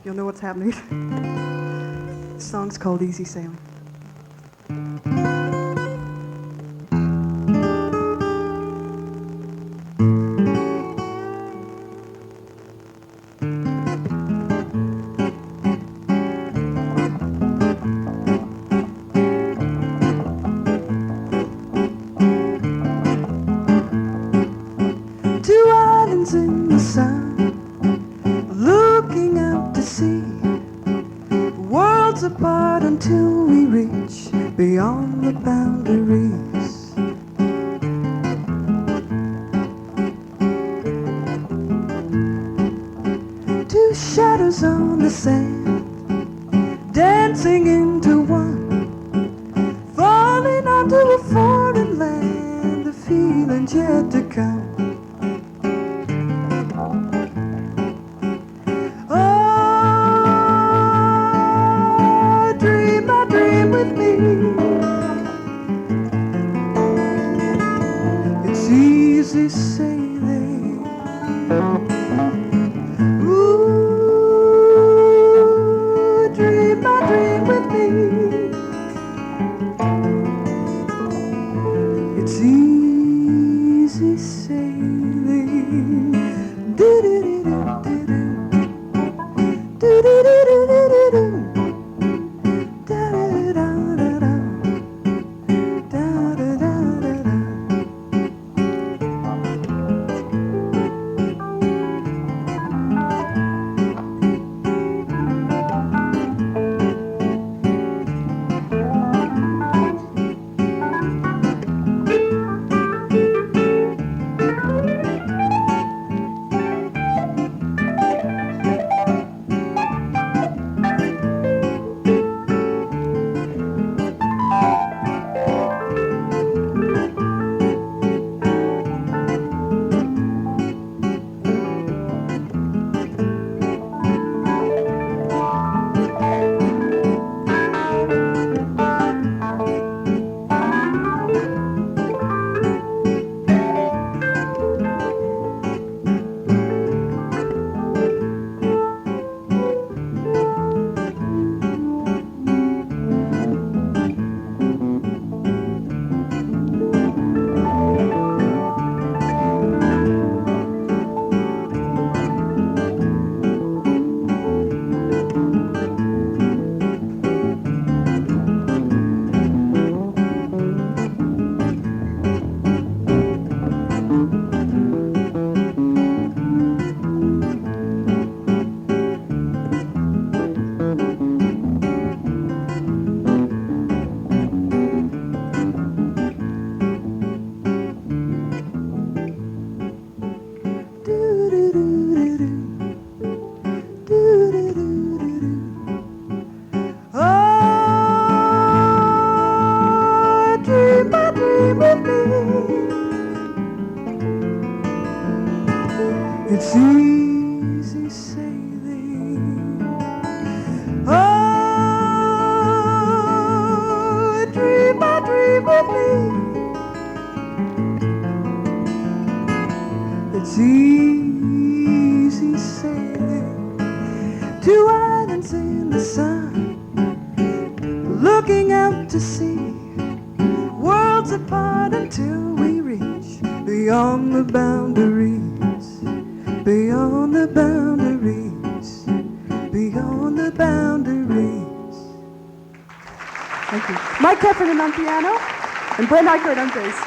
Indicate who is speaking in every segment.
Speaker 1: you'll know what's happening. The song's called Easy Sailing.
Speaker 2: Two islands in the sun, looking out to sea, worlds apart until we reach beyond the boundaries. Two shadows on the sand, dancing into one, falling onto a foreign land, the feelings yet to come. It's easy sailing. Ooh, dream my dream with me. It's easy sailing. Do-do-do-do-do-do. Do-do-do-do-do-do. It's easy sailing. Oh, dream my dream with me. It's easy sailing. Two islands in the sun, looking out to sea, worlds apart until we reach beyond the boundaries. Beyond the boundaries, beyond the boundaries.
Speaker 1: Thank you. Mike Heffernan on piano and Brent Eichert on bass.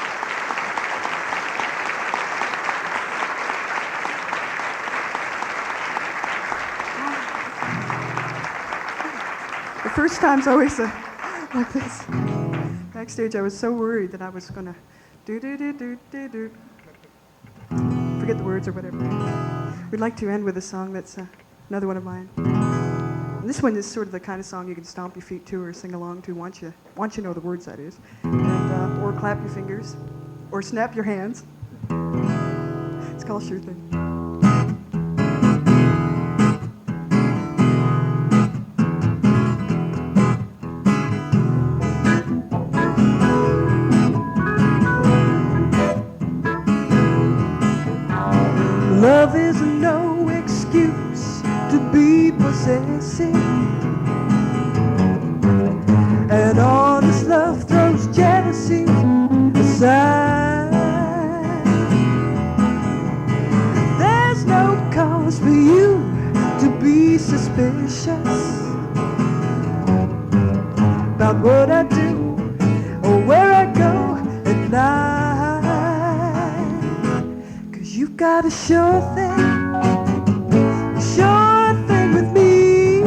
Speaker 1: The first time's always like this. Backstage, I was so worried that I was going to do. Forget the words or whatever. We'd like to end with a song that's another one of mine. And this one is sort of the kind of song you can stomp your feet to or sing along to once you know the words, that is. And, or clap your fingers or snap your hands. It's called Sure Thing.
Speaker 2: Love is no excuse to be possessed. anxious about what I do or where I go at night. 'Cause you've got a sure thing with me,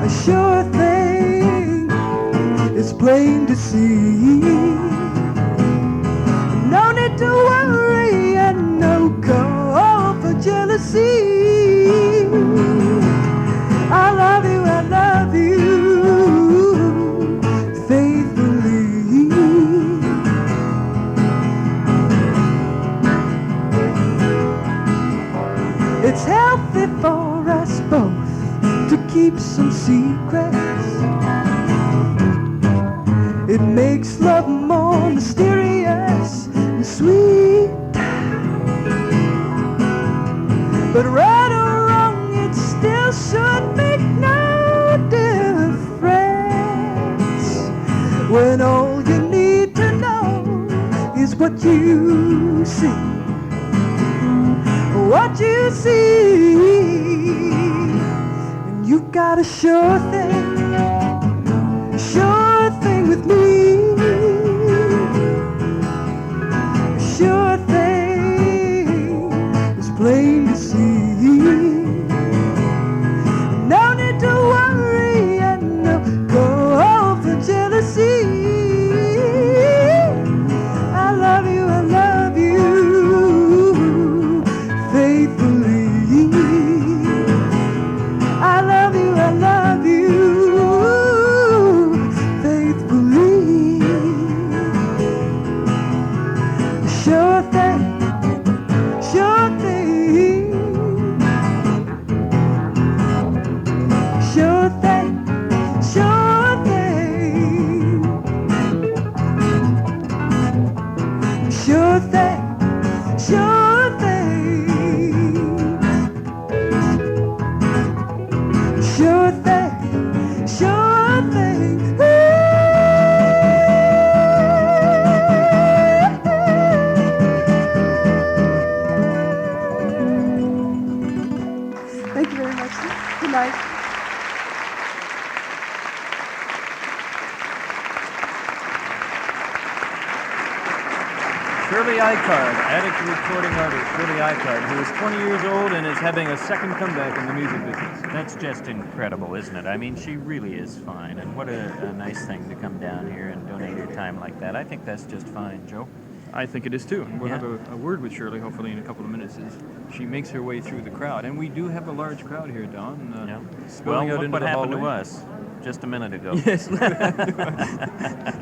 Speaker 2: a sure thing, it's plain to see. No need to worry and no cause for jealousy. I love you faithfully. It's healthy for us both to keep some secrets. It makes love more mysterious and sweet. But right or wrong, it still should make no difference when all you need to know is what you see. What you see, and you've got a sure thing with me, a sure thing is plain to see. No need to worry and no cause for jealousy. I love you faithfully. I love you faithfully. Sure thing, sure thing, sure thing, sure thing, sure thing, sure thing, sure thing, sure thing.
Speaker 1: Thank you very much. Good night.
Speaker 3: Shirley Eikhard, addict recording artist Shirley Eikhard, who is 20 years old and is having a second comeback in the music business.
Speaker 4: That's just incredible, isn't it? I mean, she really is fine, and what a nice thing to come down here and donate your time like that. I think that's just fine, Joe.
Speaker 3: I think it is too. And we'll
Speaker 4: Yeah.
Speaker 3: have a word with Shirley hopefully in a couple of minutes as she makes her way through the crowd. And we do have a large crowd here, Don.
Speaker 4: Yeah.
Speaker 3: Spilling out
Speaker 4: Look
Speaker 3: into
Speaker 4: what
Speaker 3: the
Speaker 4: happened
Speaker 3: hallway.
Speaker 4: to us just a minute ago.
Speaker 3: Yes. You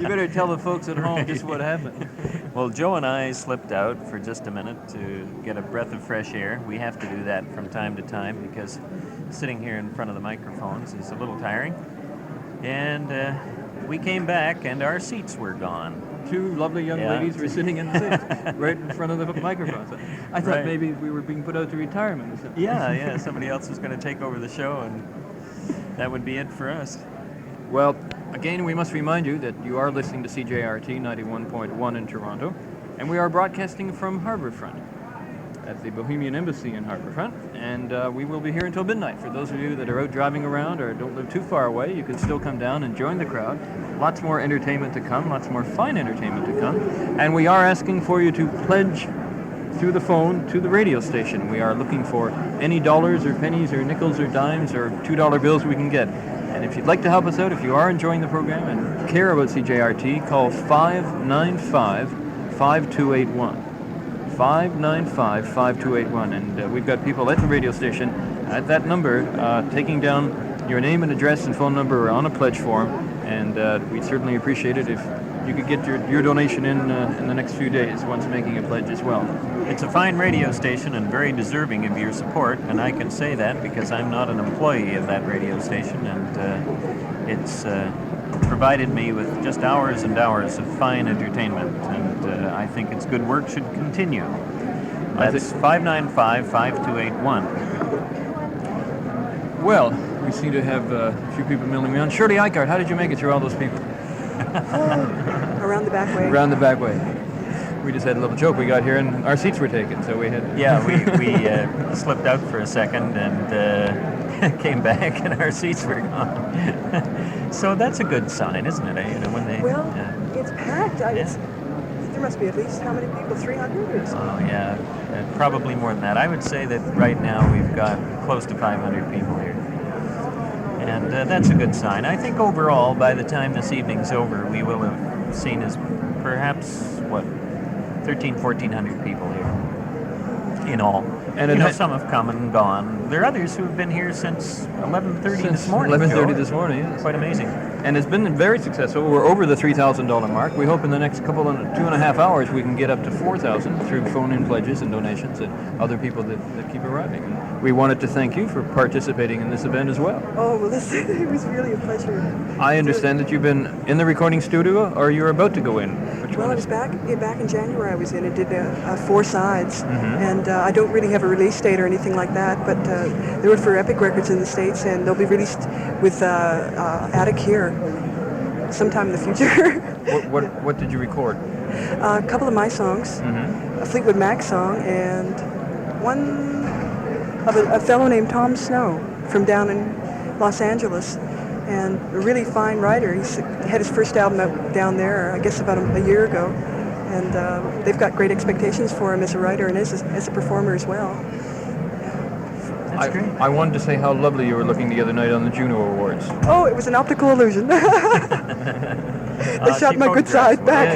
Speaker 3: better tell the folks at home just what happened.
Speaker 4: Well, Joe and I slipped out for just a minute to get a breath of fresh air. We have to do that from time to time because sitting here in front of the microphones is a little tiring. And we came back and our seats were gone.
Speaker 3: Two lovely young
Speaker 4: Yeah.
Speaker 3: ladies were sitting in the seats right in front of the microphone. So I thought
Speaker 4: Right.
Speaker 3: maybe we were being put out to retirement or something.
Speaker 4: Yeah, somebody else was going to take over the show and that would be it for us.
Speaker 3: Well, again, we must remind you that you are listening to CJRT 91.1 in Toronto, and we are broadcasting from Harbourfront at the Bohemian Embassy in Harbourfront, and we will be here until midnight. For those of you that are out driving around or don't live too far away, you can still come down and join the crowd. Lots more entertainment to come, lots more fine entertainment to come, and we are asking for you to pledge through the phone to the radio station. We are looking for any dollars or pennies or nickels or dimes or $2 bills we can get. And if you'd like to help us out, if you are enjoying the program and care about CJRT, call 595-5281. 595-5281. And we've got people at the radio station at that number taking down your name and address and phone number on a pledge form. And we'd certainly appreciate it if you could get your donation in the next few days once making a pledge as well.
Speaker 4: It's a fine radio station and very deserving of your support, and I can say that because I'm not an employee of that radio station, and it's provided me with just hours and hours of fine entertainment, and I think its good work should continue. That's 595-5281.
Speaker 3: Well, we seem to have a few people milling around. Shirley Eikhard, how did you make it through all those people?
Speaker 1: Around the back way.
Speaker 3: Around the back way. We just had a little joke. We got here and our seats were taken, so we had.
Speaker 4: Yeah, we slipped out for a second and came back, and our seats were gone. So that's a good sign, isn't it? You know, when they.
Speaker 1: Well, it's packed. There must be at least how many people? 300 or something?
Speaker 4: Oh yeah, probably more than that. I would say that right now we've got close to 500 people here. And that's a good sign. I think overall, by the time this evening's over, we will have seen as perhaps, 1,400 people here in all. And some have come and gone. There are others who have been here since 11:30 this morning.
Speaker 3: 11:30 this morning, yes.
Speaker 4: Quite amazing.
Speaker 3: And it's been very successful. We're over the $3,000 mark. We hope in the next couple of 2.5 hours we can get up to 4,000 through phone-in pledges and donations and other people that keep arriving. And we wanted to thank you for participating in this event as well.
Speaker 1: Oh, well, it was really a pleasure.
Speaker 3: I understand that you've been in the recording studio, or you're about to go in.
Speaker 1: Well, I was back in January. I was in and did 4 sides, and I don't really have a release date or anything like that, but they were for Epic Records in the States, and they'll be released with Attic here sometime in the future.
Speaker 3: What did you record?
Speaker 1: A couple of my songs, a Fleetwood Mac song, and one of a fellow named Tom Snow from down in Los Angeles, and a really fine writer. He had his first album out down there, I guess about a year ago, and they've got great expectations for him as a writer and as a performer as well.
Speaker 4: That's great.
Speaker 3: I wanted to say how lovely you were looking the other night on the Juno Awards.
Speaker 1: Oh, it was an optical illusion. They shot my good side back.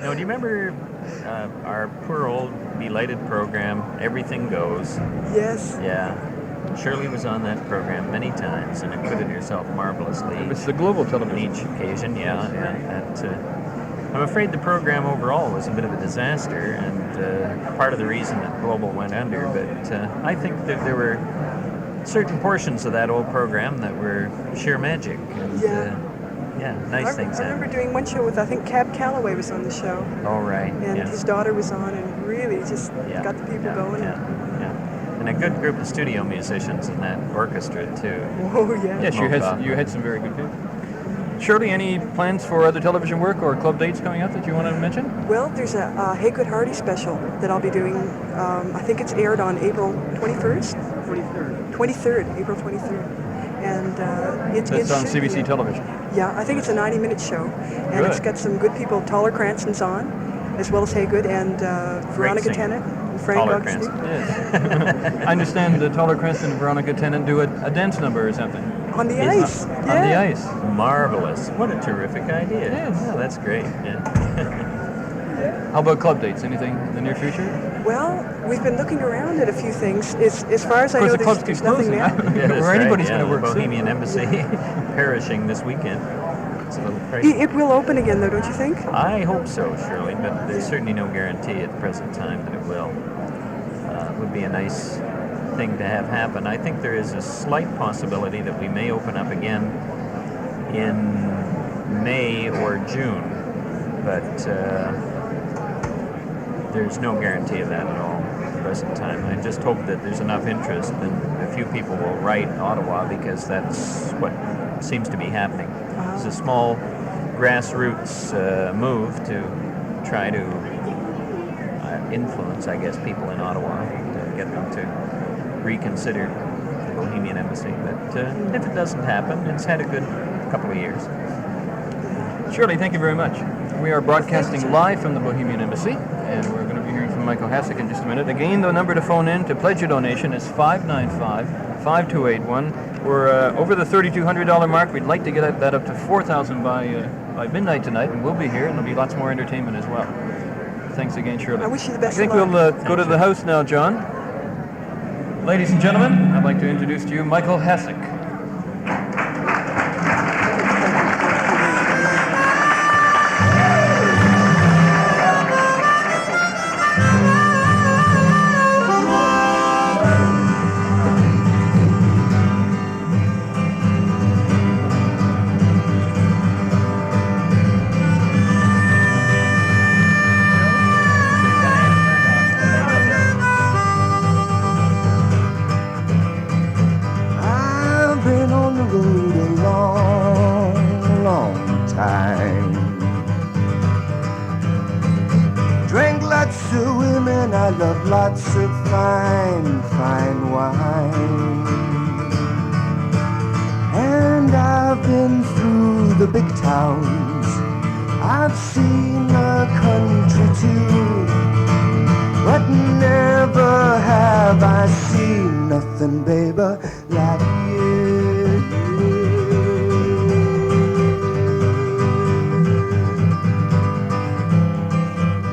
Speaker 4: No, do you remember our poor old belated program, Everything Goes?
Speaker 1: Yes.
Speaker 4: Yeah. Shirley was on that program many times and acquitted herself marvelously.
Speaker 3: It's the global
Speaker 4: On
Speaker 3: television.
Speaker 4: each occasion, yeah. I'm afraid the program overall was a bit of a disaster, and part of the reason that Global went under, but I think that there were certain portions of that old program that were sheer magic. And, nice things
Speaker 1: I remember doing one show with, I think Cab Calloway was on the show.
Speaker 4: Oh, right.
Speaker 1: And
Speaker 4: yes.
Speaker 1: his daughter was on, and really just got the people going.
Speaker 4: And a good group of studio musicians in that orchestra, too.
Speaker 1: Oh, yeah.
Speaker 3: Yes, you had some very good people. Shirley, any plans for other television work or club dates coming up that you want to mention?
Speaker 1: Well, there's a Hey Good Hardy special that I'll be doing. I think it's aired on April 21st? 23rd, April 23rd. And
Speaker 3: That's on CBC television.
Speaker 1: Yeah, I think it's a 90-minute show. And it's got some good people. Taller Cranston's on, as well as Haygood, and Veronica Tennant, and Frank
Speaker 4: Taller
Speaker 1: Augustine.
Speaker 3: Yes. I understand that Taller Cranston and Veronica Tennant do a dance number or something.
Speaker 1: On the ice.
Speaker 3: On the ice.
Speaker 4: Marvelous. What a terrific idea.
Speaker 3: Yes.
Speaker 4: Yeah, that's great. Yeah.
Speaker 3: How about club dates? Anything in the near future?
Speaker 1: Well, we've been looking around at a few things. As far as I know,
Speaker 3: Of course, the clubs keep
Speaker 1: there's nothing
Speaker 3: closing.
Speaker 1: there.
Speaker 4: That's
Speaker 3: Where anybody's
Speaker 4: right,
Speaker 3: going to work
Speaker 4: the
Speaker 3: soon.
Speaker 4: Bohemian Embassy perishing this weekend. It's a little crazy.
Speaker 1: It will open again, though, don't you think?
Speaker 4: I hope so, Shirley, but there's certainly no guarantee at the present time that it will. It would be a nice thing to have happen. I think there is a slight possibility that we may open up again in May or June, but there's no guarantee of that at all at the present time. I just hope that there's enough interest and a few people will write Ottawa, because that's what seems to be happeing. It's a small grassroots move to try to influence, I guess, people in Ottawa to get them to reconsider the Bohemian Embassy. But if it doesn't happen, it's had a good couple of years.
Speaker 3: Shirley, thank you very much. We are broadcasting live from the Bohemian Embassy, and we're going to be hearing from Michael Hasek in just a minute. Again, the number to phone in to pledge a donation is 595-5281. We're over the $3,200 mark. We'd like to get that up to 4,000 by midnight tonight, and we'll be here, and there'll be lots more entertainment as well. Thanks again, Shirley.
Speaker 1: I wish you the best
Speaker 3: I think
Speaker 1: of luck.
Speaker 3: we'll go to the house now, John. Ladies and gentlemen, I'd like to introduce to you Michael Hasek.
Speaker 2: I've been on the road a long, long time. lots of women, I love lots of fine, fine wine. And I've been through the big towns, I've seen the country too, but never have I seen nothing, baby, like you.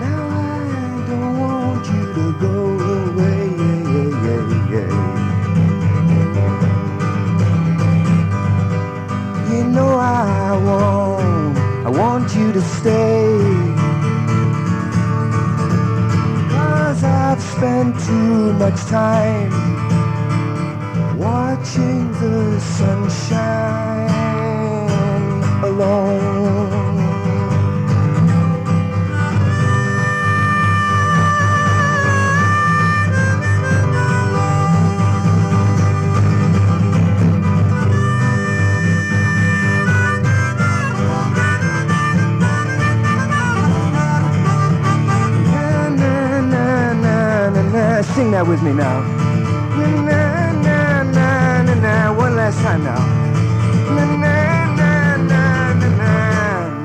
Speaker 2: Now I don't want you to go away, You know I want you to stay, 'cause I've spent too much time watching the sunshine alone. Sing that with me now. Na na na na na na. One last time now. Na na na na na na.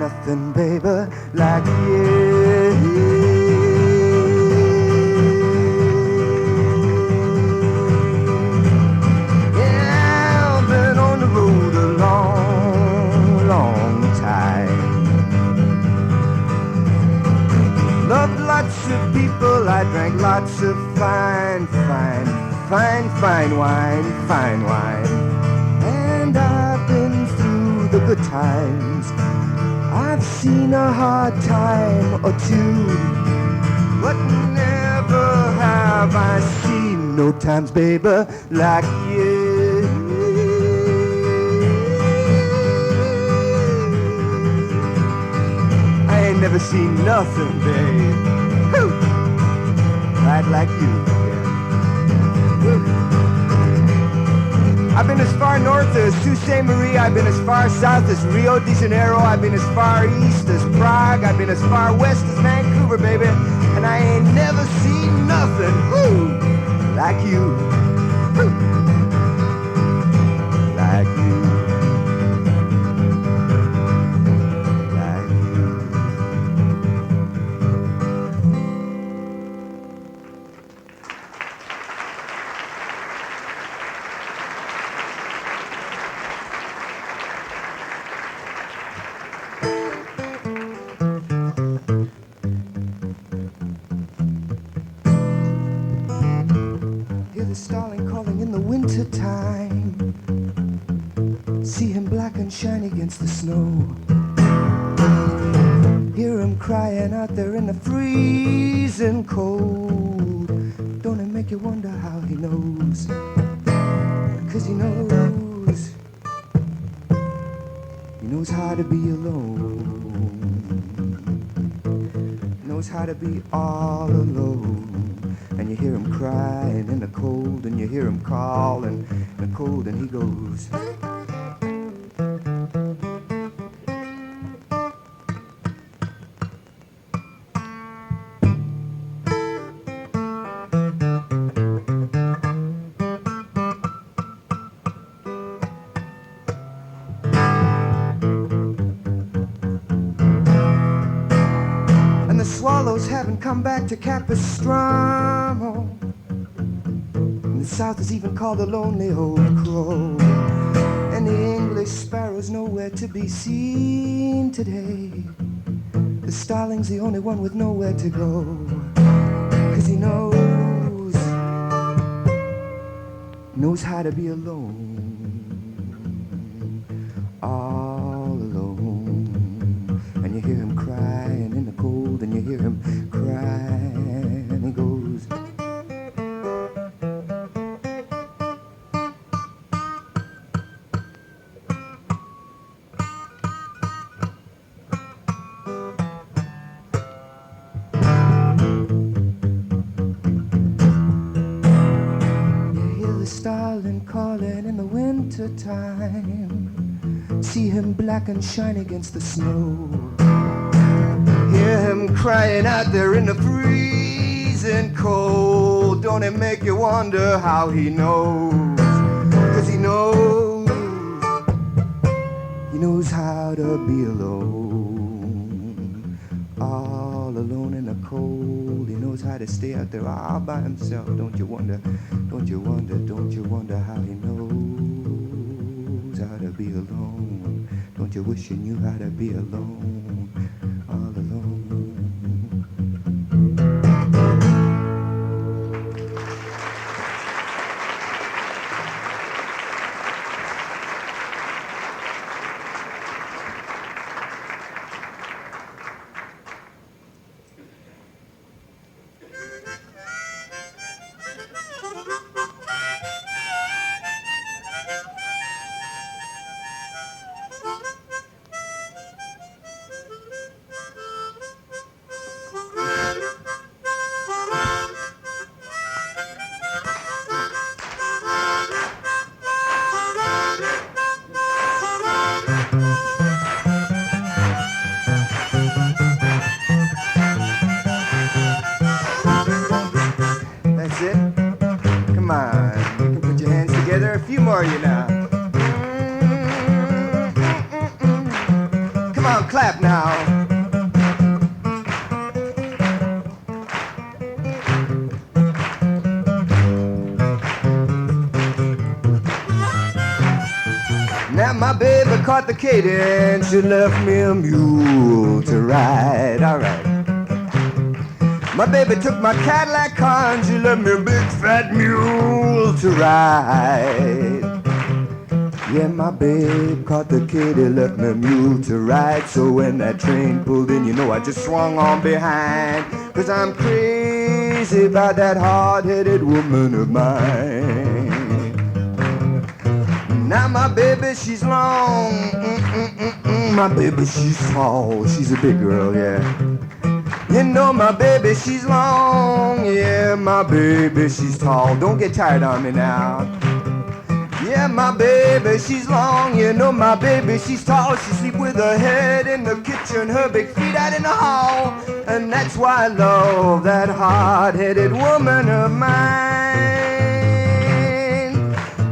Speaker 2: Nothing, baby, like you. Yeah, I've been on the road a long, long time. Loved lots of people, I drank lots of fine, fine, fine, fine wine, fine wine. And I've been through the good times, I've seen a hard time or two, but never have I seen no times, baby, like you. I ain't never seen nothing, babe, right like you. Yeah. I've been as far north as Sault Ste. Marie, I've been as far south as Rio de Janeiro, I've been as far east as Prague, I've been as far west as Vancouver, baby, and I ain't never seen nothing, like you, like you. Hear the starling calling in the winter time. See him black and shiny against the snow. Hear him crying out there in the freezing cold. Don't it make you wonder how he knows? 'Cause he knows how to be alone. Knows how to be all alone. And you hear him crying in the cold, and you hear him calling in the cold, and he goes. And the swallows haven't come back to Capistrano. And the South is even called the lonely old crow. And the English sparrow's nowhere to be seen today. The starling's the only one with nowhere to go. 'Cause he knows how to be alone. All alone. And you hear him crying in the cold, and you hear him crying, and he goes. Starling calling in the winter time. See him black and shine against the snow. Hear him crying out there in the freeze.
Speaker 5: freezing cold. Don't it make you wonder how he knows? 'Cause he knows how to be alone. All alone in the cold. He knows how to stay out there all by himself. Don't you wonder, don't you wonder, don't you wonder how he knows how to be alone? Don't you wish you knew how to be alone, all alone? Caught the cadence, she left me a mule to ride, alright. My baby took my Cadillac car and she left me a big fat mule to ride. Yeah, my babe caught the kitty, left me a mule to ride. So when that train pulled in, you know I just swung on behind. 'Cause I'm crazy about that hard-headed woman of mine. Now my baby, she's long, my baby, she's tall, she's a big girl, yeah. You know my baby, she's long, yeah, my baby, she's tall. Don't get tired on me now. Yeah, my baby, she's long, you know my baby, she's tall. She sleep with her head in the kitchen, her big feet out in the hall. And that's why I love that hard-headed woman of mine.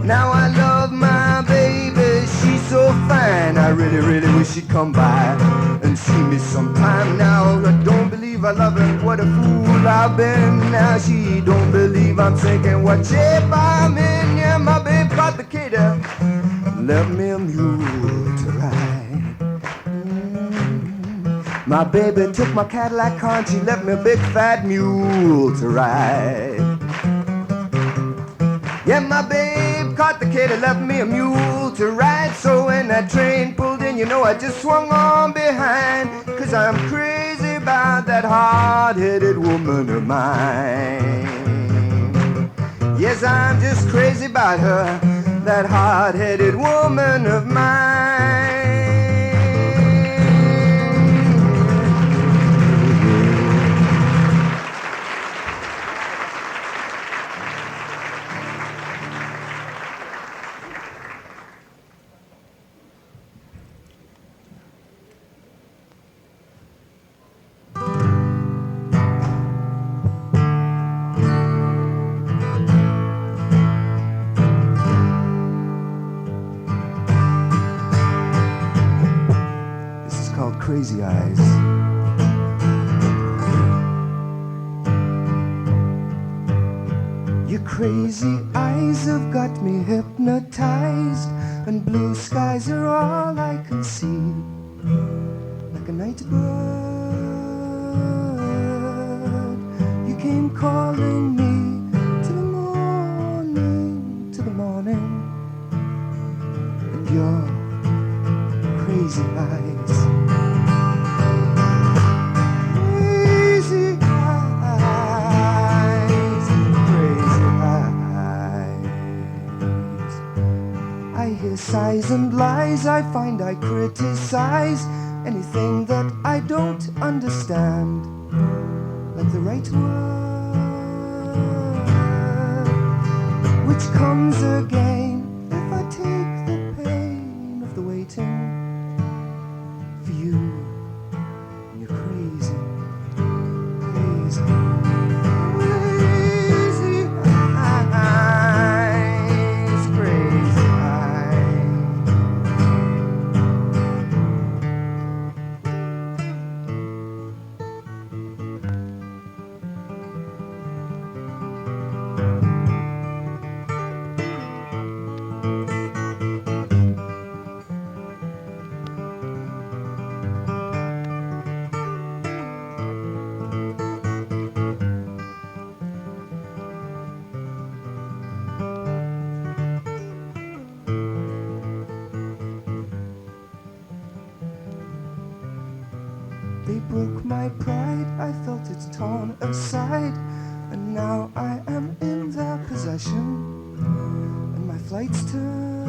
Speaker 5: Now I love my baby, she's so fine. I really, really wish she'd come by and see me sometime. Now I don't believe I love her, what a fool I've been. Now she don't believe I'm thinking what shape I'm in. Yeah, my babe caught the cater, left me a mule to ride. My baby took my Cadillac car and she left me a big fat mule to ride. Yeah, my babe caught the cater, left me a mule to ride. So when that train pulled in, you know I just swung on behind. 'Cause I'm crazy about that hard-headed woman of mine. Yes, I'm just crazy about her, that hard-headed woman of mine. Crazy eyes. Your crazy eyes have got me hypnotized, and blue skies are all I can see. Like a night bird, you came calling me to the morning, to the morning. And your crazy eyes, sighs and lies, I find I criticize anything that I don't understand, like the right word, which comes again if I take the pain of the waiting for you. And you're crazy, crazy, crazy.
Speaker 2: broke my pride. I felt it torn aside, and now I am in their possession, and my flight's turned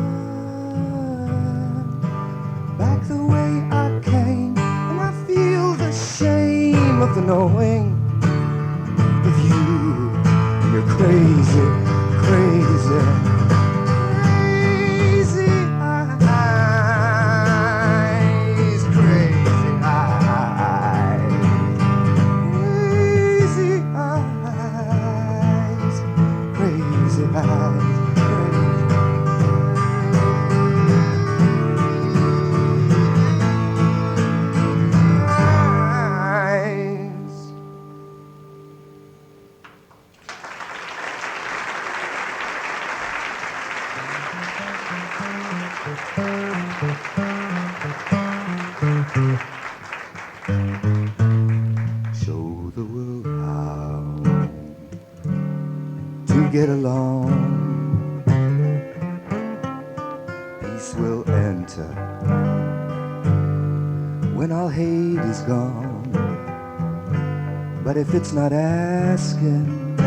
Speaker 2: back the way I came, and I feel the shame of the knowing of you. You're crazy, crazy, crazy eyes, crazy eyes, crazy eyes, crazy eyes. Show the world how to get along. Peace will enter when all hate is gone. But if it's not asking,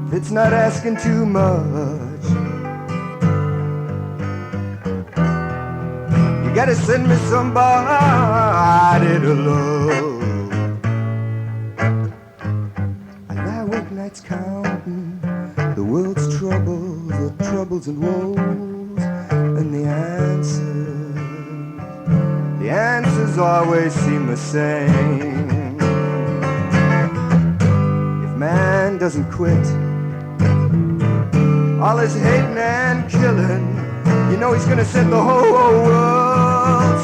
Speaker 2: if it's not asking too much, you gotta send me somebody to love. I lie awake nights counting the world's troubles, the troubles and woes, and the answers always seem the same. If man doesn't quit all his hating and killing, you know he's gonna set the whole world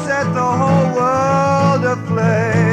Speaker 2: aflame.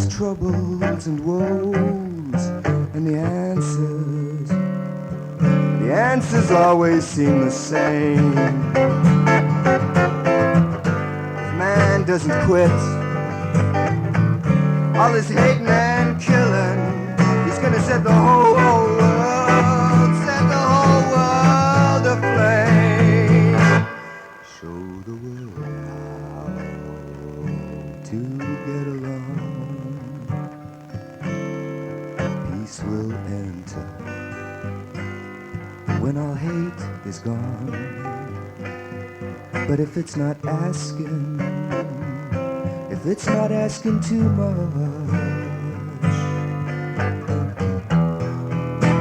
Speaker 2: Troubles and woes, and the answers always seem the same. If man doesn't quit all his hating and killing, he's gonna set the whole world aflame. Show the world how to get along. Peace will enter when all hate is gone. But if it's not asking, if it's not asking too much,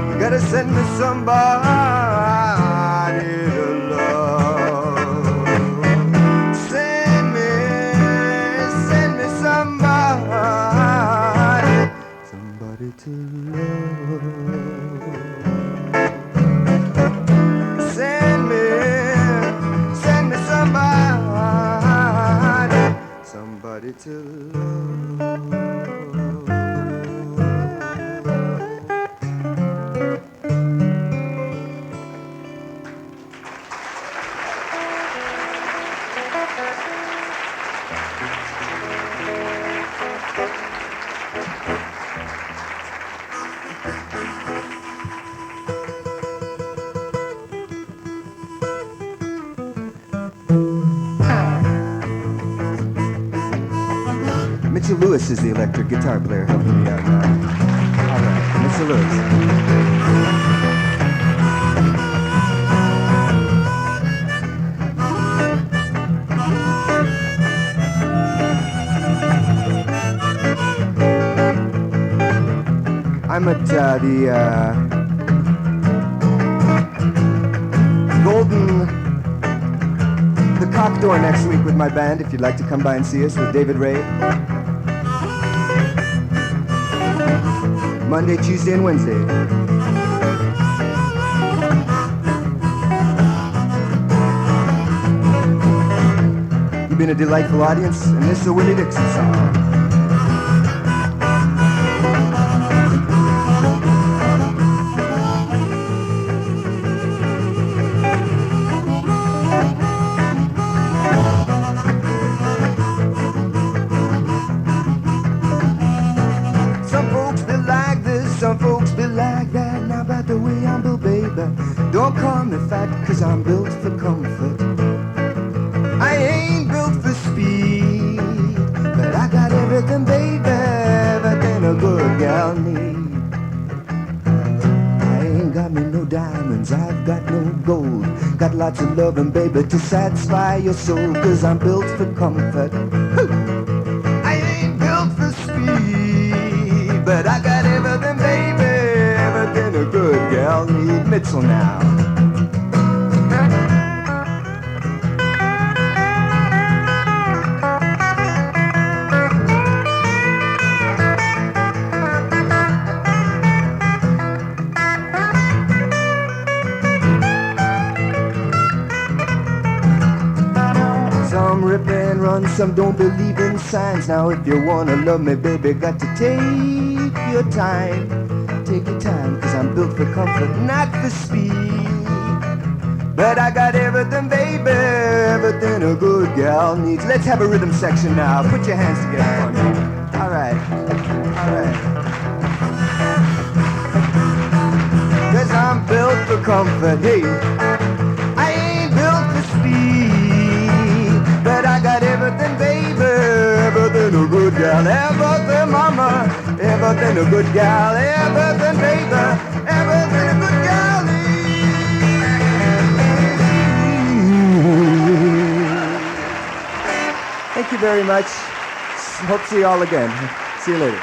Speaker 2: you gotta send me somebody to love. Send me somebody to love. Send me somebody to love.
Speaker 5: Mitchell Lewis is the electric guitar player helping me out now. All right, Mitchell Lewis. I'm at the Cock Door next week with my band, if you'd like to come by and see us, with David Ray. Monday, Tuesday, and Wednesday. You've been a delightful audience, and this is a Willie Dixon song. Some folks be like that, now about the way I'm built, baby. Don't call me fat, cause I'm built for comfort. I ain't built for speed, but I got everything, baby, everything a good gal need. I ain't got me no diamonds, I've got no gold. Got lots of loving, baby, to satisfy your soul, cause I'm built for comfort. I ain't built for speed, but I got everything, baby, everything a good gal need. Mitchell now. Some rip and run, some don't believe in signs. Now if you wanna love me, baby, got to take your time. Take your time, cause I'm built for comfort, not for speed. But I got everything, baby, everything a good gal needs. Let's have a rhythm section now. Put your hands together for me. Alright, alright. Cause I'm built for comfort, hey. I ain't built for speed, but I got everything, baby, everything a good gal. Everything, mama, everything a good gal. Everything, baby, everything a good gal needs. Thank you very much. Hope to see you all again. See you later.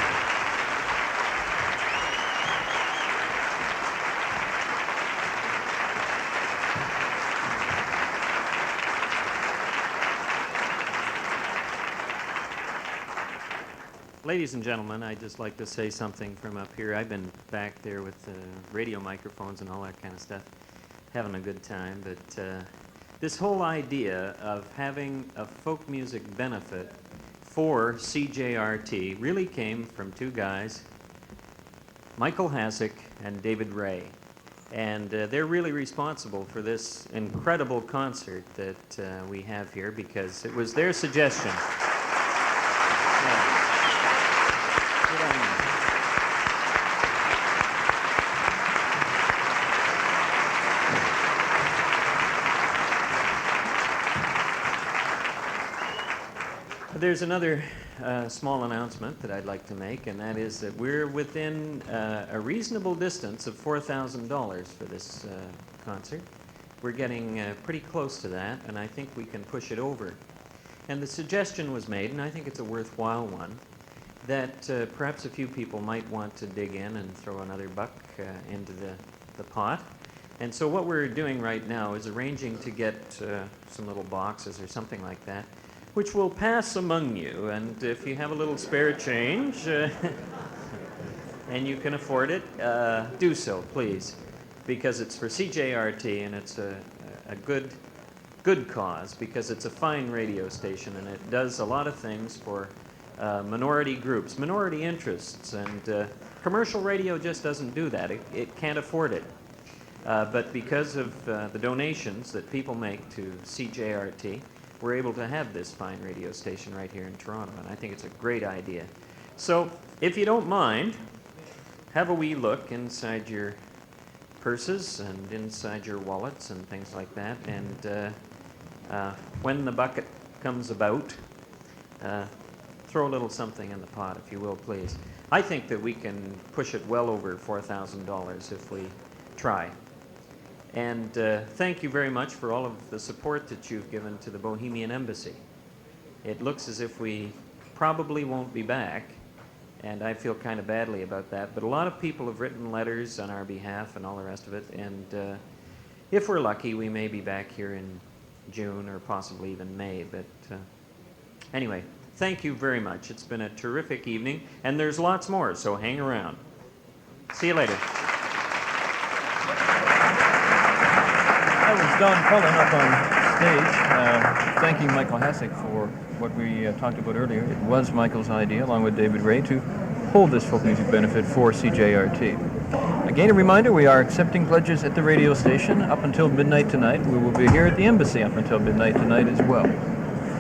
Speaker 4: Ladies and gentlemen, I'd just like to say something from up here. I've been back there with radio microphones and all that kind of stuff, having a good time, but this whole idea of having a folk music benefit for CJRT really came from two guys, Michael Hasek and David Ray. And they're really responsible for this incredible concert that we have here because it was their suggestion. There's another small announcement that I'd like to make, and that is that we're within a reasonable distance of $4,000 for this concert. We're getting pretty close to that, and I think we can push it over. And the suggestion was made, and I think it's a worthwhile one, that perhaps a few people might want to dig in and throw another buck into the pot. And so what we're doing right now is arranging to get some little boxes or something like that, which will pass among you, and if you have a little spare change and you can afford it, do so, please, because it's for CJRT and it's a good cause, because it's a fine radio station and it does a lot of things for minority groups, minority interests, and commercial radio just doesn't do that. It can't afford it. But because of the donations that people make to CJRT, we're able to have this fine radio station right here in Toronto, and I think it's a great idea. So, if you don't mind, have a wee look inside your purses and inside your wallets and things like that, and when the bucket comes about, throw a little something in the pot, if you will, please. I think that we can push it well over $4,000 if we try. And thank you very much for all of the support that you've given to the Bohemian Embassy. It looks as if we probably won't be back, and I feel kind of badly about that, but a lot of people have written letters on our behalf and all the rest of it, and if we're lucky, we may be back here in June or possibly even May, but anyway, thank you very much. It's been a terrific evening, and there's lots more, so hang around. See you later.
Speaker 3: That was Don Cullen up on stage, thanking Michael Hasek for what we talked about earlier. It was Michael's idea, along with David Ray, to hold this folk music benefit for CJRT. Again, a reminder, we are accepting pledges at the radio station up until midnight tonight. We will be here at the embassy up until midnight tonight as well.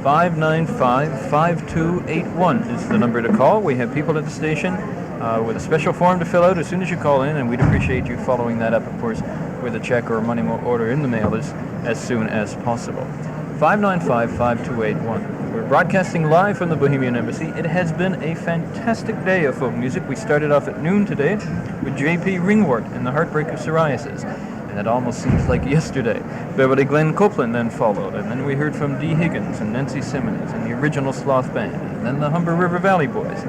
Speaker 3: 595-5281 is the number to call. We have people at the station with a special form to fill out as soon as you call in, and we'd appreciate you following that up, of course, with a check or a money order in the mail as soon as possible. 595-5281. We're broadcasting live from the Bohemian Embassy. It has been a fantastic day of folk music. We started off at noon today with J.P. Ringwort and the Heartbreak of Psoriasis. And it almost seems like yesterday. Beverly Glenn Copeland then followed, and then we heard from Dee Higgins and Nancy Simmons and the original Sloth Band, and then the Humber River Valley Boys.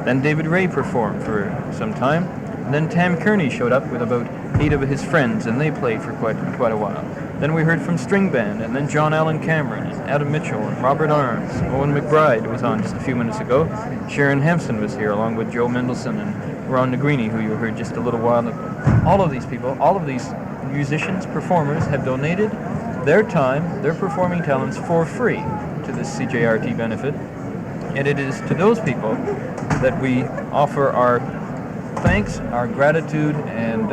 Speaker 3: Then David Ray performed for some time, and then Tam Kearney showed up with about 8 of his friends, and they played for quite a while. Then we heard from String Band, and then John Allen Cameron, and Adam Mitchell, and Robert Arms. Owen McBride was on just a few minutes ago. Sharon Hampson was here, along with Joe Mendelson and Ron Negrini, who you heard just a little while ago. All of these people, all of these musicians, performers, have donated their time, their performing talents for free to this CJRT benefit. And it is to those people that we offer our thanks, our gratitude, and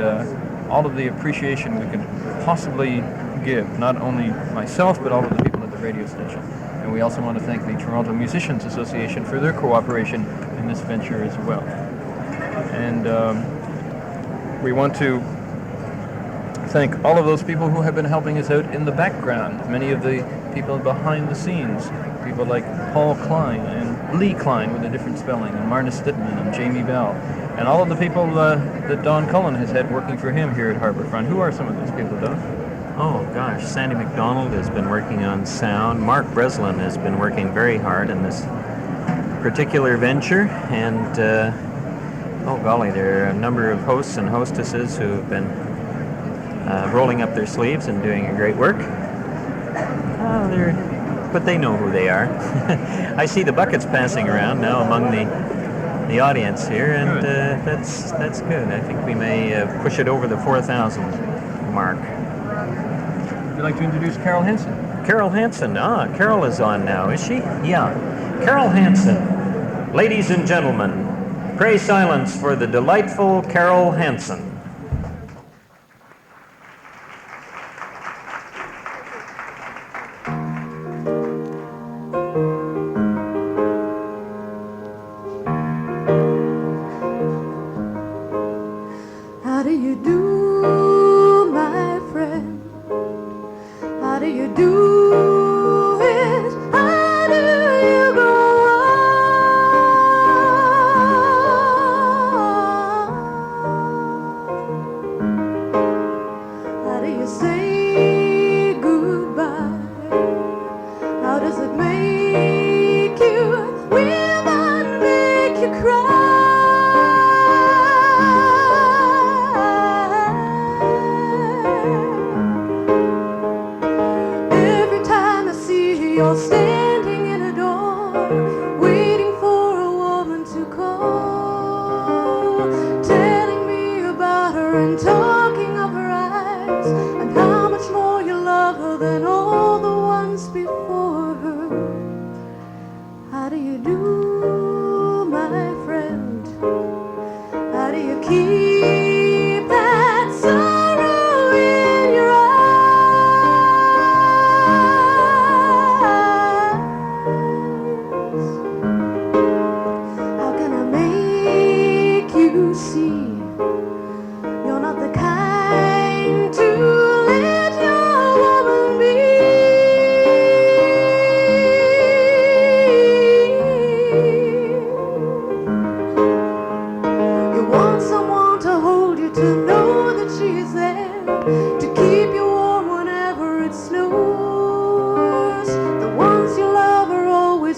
Speaker 3: all of the appreciation we could possibly give, not only myself, but all of the people at the radio station. And we also want to thank the Toronto Musicians Association for their cooperation in this venture as well. And we want to thank all of those people who have been helping us out in the background. Many of the people behind the scenes, people like Paul Klein and Lee Klein with a different spelling, and Marna Stittman and Jamie Bell, and all of the people that Don Cullen has had working for him here at Harbourfront. Who are some of those people, Don?
Speaker 4: Oh gosh, Sandy McDonald has been working on sound. Mark Breslin has been working very hard in this particular venture, and oh golly, there are a number of hosts and hostesses who have been rolling up their sleeves and doing a great work. But they know who they are. I see the buckets passing around now among the audience here, and that's good. I think we may push it over the 4,000 mark.
Speaker 3: Would you like to introduce Carol Hanson?
Speaker 4: Carol Hanson. Carol is on now, is she? Yeah. Carol Hanson. Ladies and gentlemen, pray silence for the delightful Carol Hanson.
Speaker 2: How do you do, my friend? How do you do it? How do you go on? How do you say goodbye? How does it make you? Will that make you cry? You're standing in a door, waiting for a woman to call, telling me about her and talking of her eyes, and how much more you love her than all the ones before her. How do you do, my friend? How do you keep that sorrow in your eyes?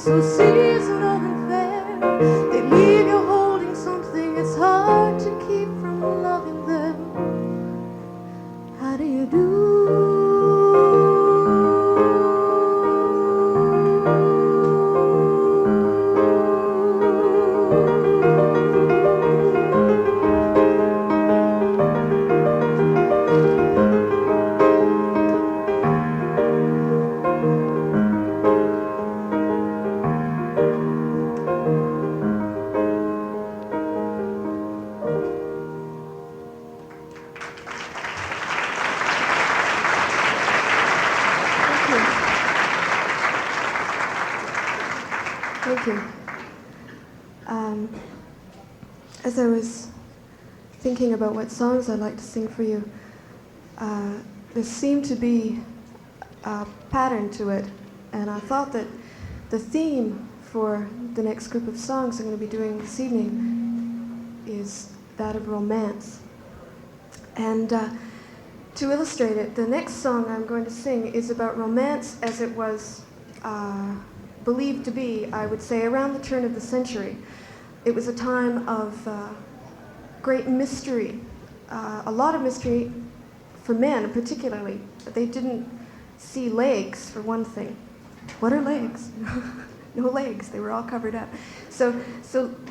Speaker 2: so seasonal and fair. They leave you holding something it's hard to keep from loving them. How do you do?
Speaker 6: Thank you. As I was thinking about what songs I'd like to sing for you, there seemed to be a pattern to it, and I thought that the theme for the next group of songs I'm going to be doing this evening is that of romance. And to illustrate it, the next song I'm going to sing is about romance as it was believed to be, I would say, around the turn of the century. It was a time of great mystery, a lot of mystery for men particularly. They didn't see legs, for one thing. What are legs? No legs, they were all covered up. So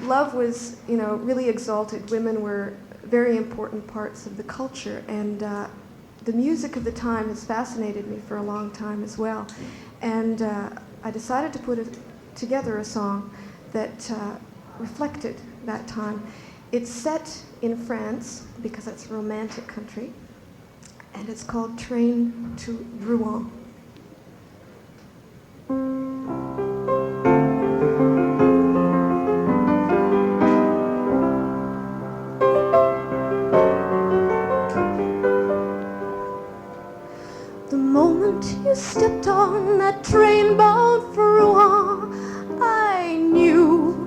Speaker 6: love was, really exalted. Women were very important parts of the culture, and the music of the time has fascinated me for a long time as well. And I decided to put together a song that reflected that time. It's set in France, because it's a romantic country, and it's called Train to Rouen.
Speaker 2: The moment you stepped on that train bound for Rouen, I knew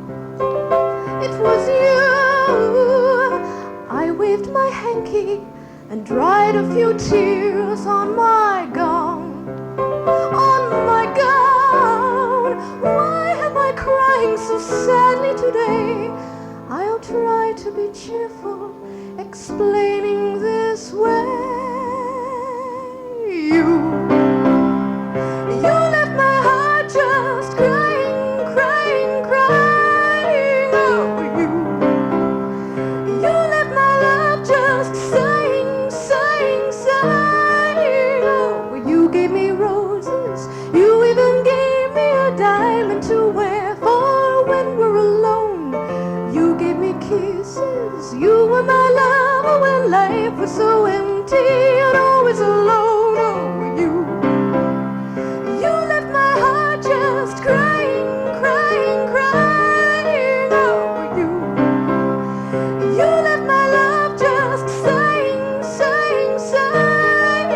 Speaker 2: it was you. I waved my hanky and dried a few tears on my gown. On my gown. Why am I crying so sadly today? I'll try to be cheerful, explaining this way. You left my heart just crying, crying, crying over you. You left my love just sighing, sighing, sighing over you. Gave me roses, you even gave me a diamond to wear for when we're alone. You gave me kisses, you were my lover when life was so empty and always alone. Just crying, crying, crying over you. You left my love just sighing, sighing, sighing.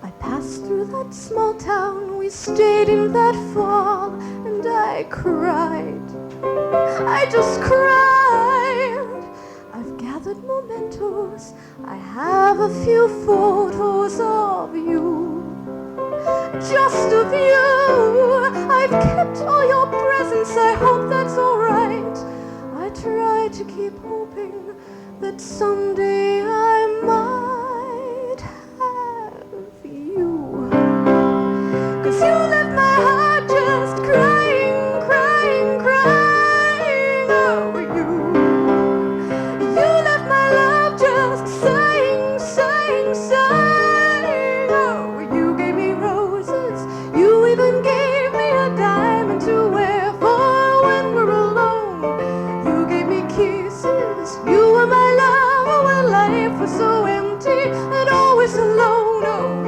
Speaker 2: I passed through that small town, we stayed in that fall, and I cried. I just cried. Gathered mementos, I have a few photos of you, just of you. I've kept all your presents, I hope that's alright. I try to keep hoping that someday I might have you. 'Cause you left my heart just crying, crying, crying over you. Just sighing, sighing, sighing. Oh, you gave me roses, you even gave me a diamond to wear for when we're alone. You gave me kisses, you were my lover when life was so empty and always alone. Oh,